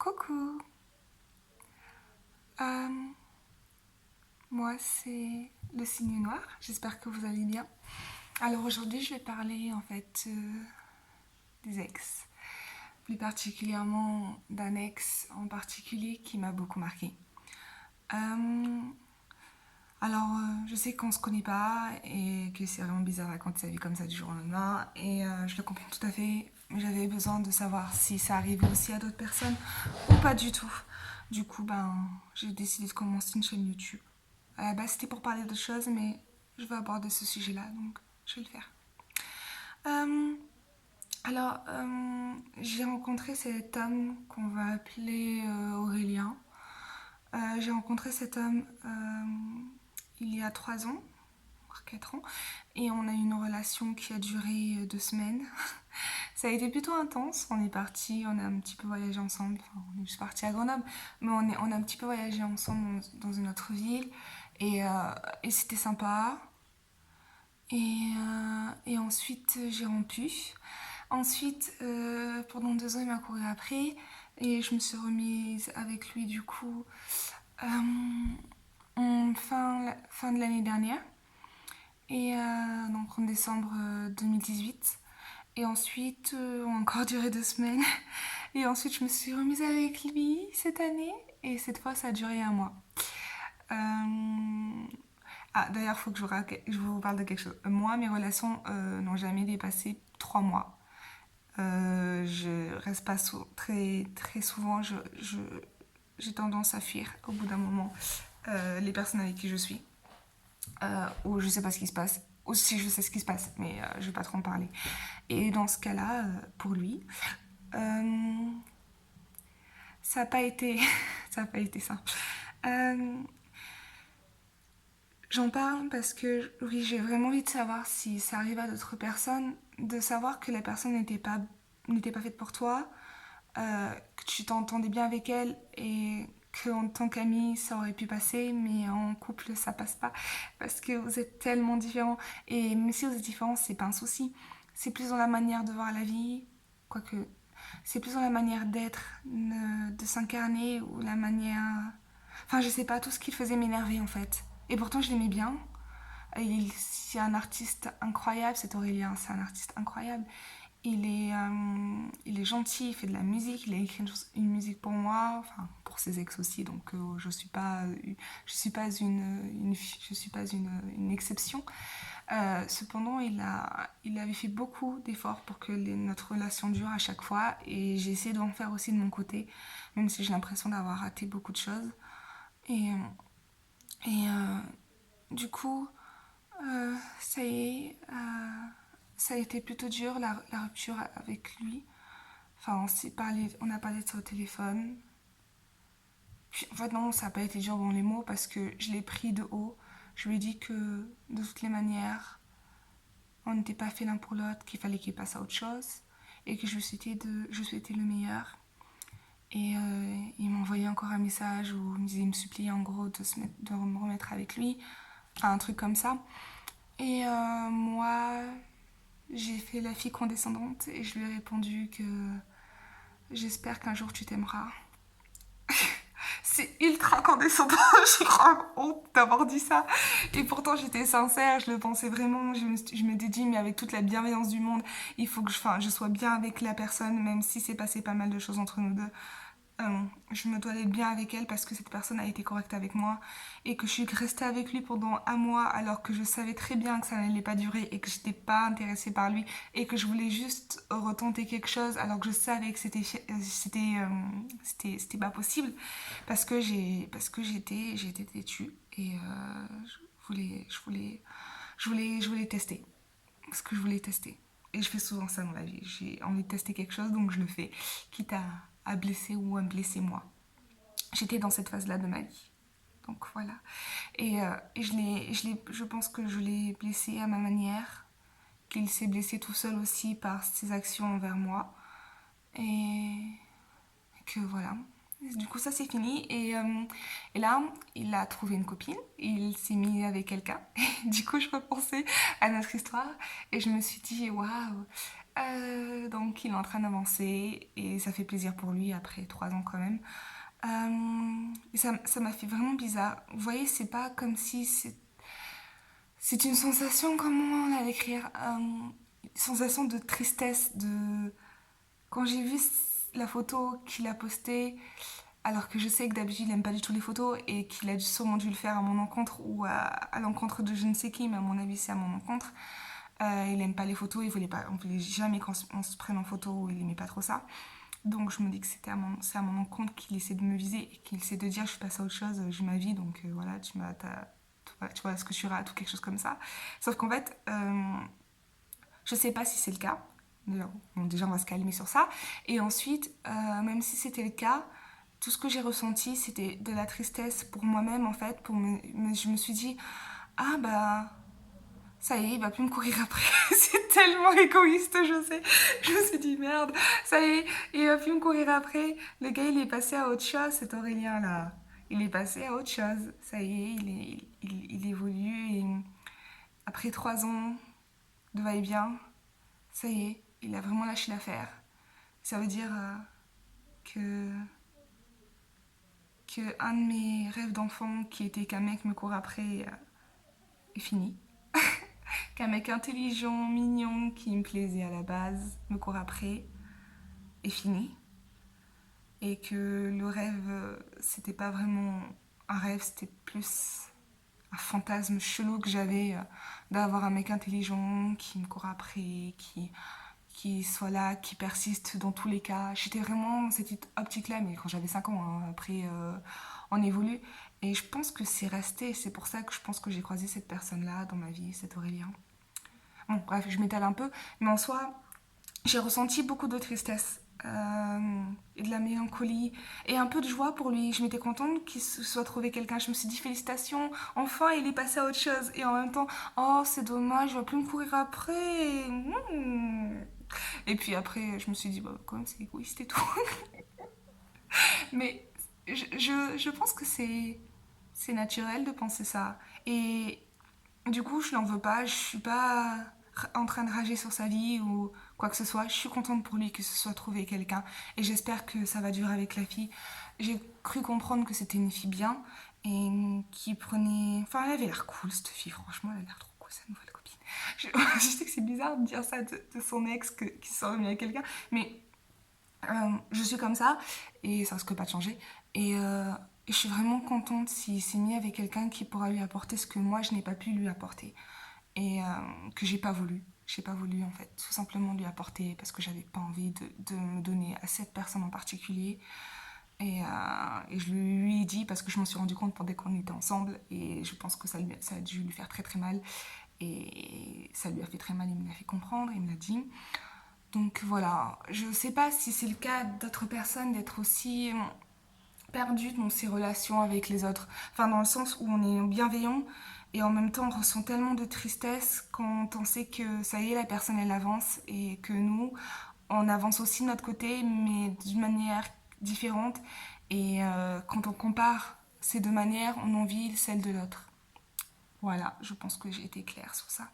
Coucou, euh, moi c'est le signe noir, j'espère que vous allez bien. Alors aujourd'hui je vais parler en fait des ex, plus particulièrement d'un ex en particulier qui m'a beaucoup marqué. Euh, je sais qu'on se connaît pas et que c'est vraiment bizarre de raconter sa vie comme ça du jour au lendemain et je le comprends tout à fait, mais j'avais besoin de savoir si ça arrivait aussi à d'autres personnes ou pas du tout. Du coup, j'ai décidé de commencer une chaîne YouTube. C'était pour parler d'autre chose, mais je vais aborder ce sujet-là, donc je vais le faire. Euh, j'ai rencontré cet homme qu'on va appeler Aurélien. J'ai rencontré cet homme il y a 3 ans, 4 ans, et on a eu une relation qui a duré 2 semaines. Ça a été plutôt intense. On est parti, on a un petit peu voyagé ensemble. Enfin, on est juste parti à Grenoble, mais on a un petit peu voyagé ensemble dans une autre ville. Et, euh, et c'était sympa. Et ensuite, j'ai rompu. Ensuite, pendant 2 ans, il m'a couru après. Et je me suis remise avec lui, du coup, euh, fin de l'année dernière. Donc en décembre 2018. Et ensuite, on a encore duré 2 semaines. Et ensuite, je me suis remise avec lui cette année. Et cette fois, ça a duré un mois. Euh, d'ailleurs, il faut que je vous parle de quelque chose. Moi, mes relations n'ont jamais dépassé 3 mois. Je reste pas très, très souvent. J'ai tendance à fuir au bout d'un moment les personnes avec qui je suis. Ou je sais pas ce qui se passe. Ou si je sais ce qui se passe, mais je vais pas trop en parler. Et dans ce cas-là, pour lui, euh, ça n'a pas été, ça n'a pas été ça. Euh, J'en parle parce que oui, j'ai vraiment envie de savoir si ça arrive à d'autres personnes, de savoir que la personne n'était pas faite pour toi, que tu t'entendais bien avec elle et qu'en tant qu'ami ça aurait pu passer, mais en couple ça passe pas parce que vous êtes tellement différents. Et même si vous êtes différents, c'est pas un souci. C'est plus dans la manière de voir la vie, quoique c'est plus dans la manière d'être, de s'incarner ou la manière. Enfin, je sais pas, tout ce qu'il faisait m'énervait en fait. Et pourtant, je l'aimais bien. C'est un artiste incroyable, cet Aurélien, c'est un artiste incroyable. Il est gentil, il fait de la musique, il a écrit une musique pour moi, enfin pour ses ex aussi, donc je suis pas une exception. Cependant, il avait fait beaucoup d'efforts pour que notre relation dure à chaque fois, et j'ai essayé d'en faire aussi de mon côté, même si j'ai l'impression d'avoir raté beaucoup de choses. Et, et du coup, ça y est, ça a été plutôt dur la rupture avec lui. Enfin, on a parlé de ça au téléphone. Puis, en fait, non, ça n'a pas été dur dans les mots parce que je l'ai pris de haut. Je lui ai dit que de toutes les manières, on n'était pas fait l'un pour l'autre, qu'il fallait qu'il passe à autre chose et que je souhaitais le meilleur. Et il m'a envoyé encore un message où il me suppliait en gros de me remettre avec lui, enfin, un truc comme ça. Et moi, j'ai fait la fille condescendante et je lui ai répondu que j'espère qu'un jour tu t'aimeras. C'est ultra condescendant, j'ai grave honte d'avoir dit ça. Et pourtant j'étais sincère, je le pensais vraiment. Je m'étais dit, mais avec toute la bienveillance du monde, il faut que je sois bien avec la personne, même si c'est passé pas mal de choses entre nous deux. Je me dois d'être bien avec elle parce que cette personne a été correcte avec moi et que je suis restée avec lui pendant un mois alors que je savais très bien que ça n'allait pas durer et que j'étais pas intéressée par lui et que je voulais juste retenter quelque chose alors que je savais que c'était pas possible parce que j'étais têtue et je voulais tester ce que je voulais tester. Et je fais souvent ça dans la vie. J'ai envie de tester quelque chose, donc je le fais, quitte à blesser ou à me blesser moi. J'étais dans cette phase-là de ma vie. Donc voilà. Et je pense que je l'ai blessé à ma manière, qu'il s'est blessé tout seul aussi par ses actions envers moi. Et que voilà. Du coup, ça c'est fini. Et là, il a trouvé une copine. Il s'est mis avec quelqu'un. Du coup, je repensais à notre histoire. Et je me suis dit, waouh, Donc il est en train d'avancer et ça fait plaisir pour lui après 3 ans quand même. Et ça m'a fait vraiment bizarre. Vous voyez, c'est pas comme si c'est une sensation, comment on va l'écrire, sensation de tristesse, de quand j'ai vu la photo qu'il a postée, alors que je sais que d'habitude il aime pas du tout les photos et qu'il a sûrement dû le faire à mon encontre ou à l'encontre de je ne sais qui, mais à mon avis c'est à mon encontre. Il aime pas les photos, on voulait jamais qu'on se prenne en photo, il aimait pas trop ça. Donc je me dis que c'est à mon encontre qu'il essaie de me viser et qu'il essaie de dire je suis passée à autre chose, j'ai ma vie, donc voilà, tu vois ce que tu rates ou quelque chose comme ça. Sauf qu'en fait, je sais pas si c'est le cas. Déjà, on va se calmer sur ça. Et ensuite, même si c'était le cas, tout ce que j'ai ressenti, c'était de la tristesse pour moi-même, en fait. Je me suis dit, ah bah, ça y est, il va plus me courir après. C'est tellement égoïste, je sais. Je me suis dit, merde, ça y est, il va plus me courir après. Le gars, il est passé à autre chose, cet Aurélien-là. Il est passé à autre chose. Ça y est, il évolue. Et après 3 ans de va-et-vient, ça y est, il a vraiment lâché l'affaire. Ça veut dire que, que un de mes rêves d'enfant, qui était qu'un mec me court après, est fini. Qu'un mec intelligent, mignon, qui me plaisait à la base, me court après, est fini. Et que le rêve, c'était pas vraiment un rêve, c'était plus un fantasme chelou que j'avais d'avoir un mec intelligent qui me court après, qui soit là, qui persiste dans tous les cas. J'étais vraiment dans cette optique-là, mais quand j'avais 5 ans, hein, après on évolue. Et je pense que c'est resté, c'est pour ça que je pense que j'ai croisé cette personne-là dans ma vie, cet Aurélien. Bon, bref, je m'étale un peu, mais en soi, j'ai ressenti beaucoup de tristesse. Et de la mélancolie et un peu de joie pour lui. Je m'étais contente qu'il se soit trouvé quelqu'un. Je me suis dit félicitations, enfin il est passé à autre chose. Et en même temps, oh c'est dommage, il va plus me courir après. Et puis après, je me suis dit, bah, quand même, c'est égoïste et tout. Mais je pense que c'est naturel de penser ça. Et du coup, je n'en veux pas. Je suis pas en train de rager sur sa vie ou quoi que ce soit. Je suis contente pour lui que ce soit trouvé quelqu'un. Et j'espère que ça va durer avec la fille. J'ai cru comprendre que c'était une fille bien et qui prenait. Enfin, elle avait l'air cool, cette fille. Franchement, elle a l'air trop cool, sa nouvelle copine. Je sais que c'est bizarre de dire ça de son ex qui s'est remis avec quelqu'un, mais je suis comme ça et ça risque pas de changer. Et je suis vraiment contente s'il s'est mis avec quelqu'un qui pourra lui apporter ce que moi je n'ai pas pu lui apporter et que j'ai pas voulu. J'ai pas voulu en fait tout simplement lui apporter parce que j'avais pas envie de me donner à cette personne en particulier. Et je lui ai dit parce que je m'en suis rendu compte pendant qu'on était ensemble et je pense que ça a dû lui faire très très mal. Et ça lui a fait très mal, il me l'a fait comprendre, il me l'a dit. Donc voilà, je sais pas si c'est le cas d'autres personnes d'être aussi perdu dans ses relations avec les autres. Enfin, dans le sens où on est bienveillant et en même temps on ressent tellement de tristesse quand on sait que ça y est, la personne elle avance et que nous, on avance aussi de notre côté, mais d'une manière différente. Et quand on compare ces deux manières, on envie celle de l'autre. Voilà, je pense que j'ai été claire sur ça.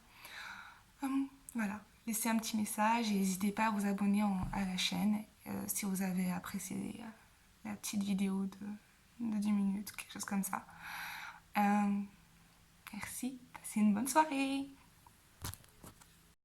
Voilà, laissez un petit message et n'hésitez pas à vous abonner à la chaîne si vous avez apprécié la petite vidéo de 10 minutes, quelque chose comme ça. Merci, passez une bonne soirée.